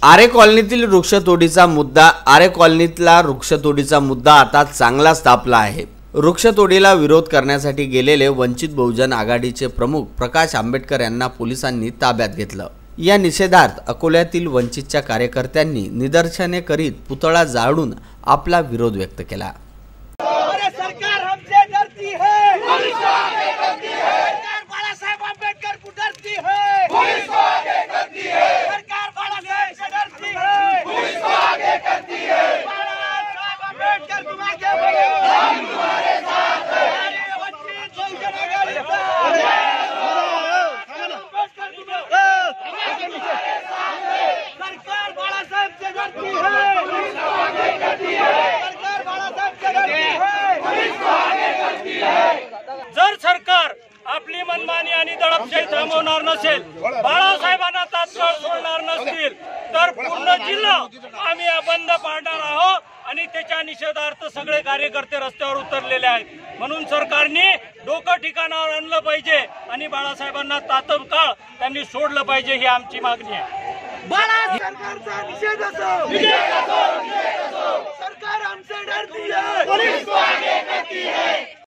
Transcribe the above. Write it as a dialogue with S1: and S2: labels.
S1: आरे कॉलनीतील वृक्षतोडीचा मुद्दा आता चांगलाच तापला आहे। वृक्षतोडीला विरोध करण्यासाठी गेलेले वंचित बहुजन आघाडीचे प्रमुख प्रकाश आंबेडकर यांना पोलिसांनी ताब्यात घेतलं। या निषेधार्थ अकोल्यातील वंचितच्या कार्यकर्त्यांनी निदर्शने करीत पुतळा जाळून आपला विरोध व्यक्त केला।
S2: जर सरकार आपली मनमानी आणि दडपशाही थांबवणार नसेल, बाळासाहेबांना तात्काळ सोडणार नसतील तर पूर्ण जिल्हा आम्ही बंद पाडणार आहोत आणि त्याच्या निषेधार्थ सगळे कार्यकर्ते रस्त्यावर उतरलेले आहेत। म्हणून सरकारने डोकं ठिकाणावर आणलं पाहिजे आणि बाळासाहेबांना तात्काळ त्यांनी सोडलं पाहिजे, ही आमची मागणी आहे।
S3: सरकारचा निषेध असो, सरकार हमसे डरती है।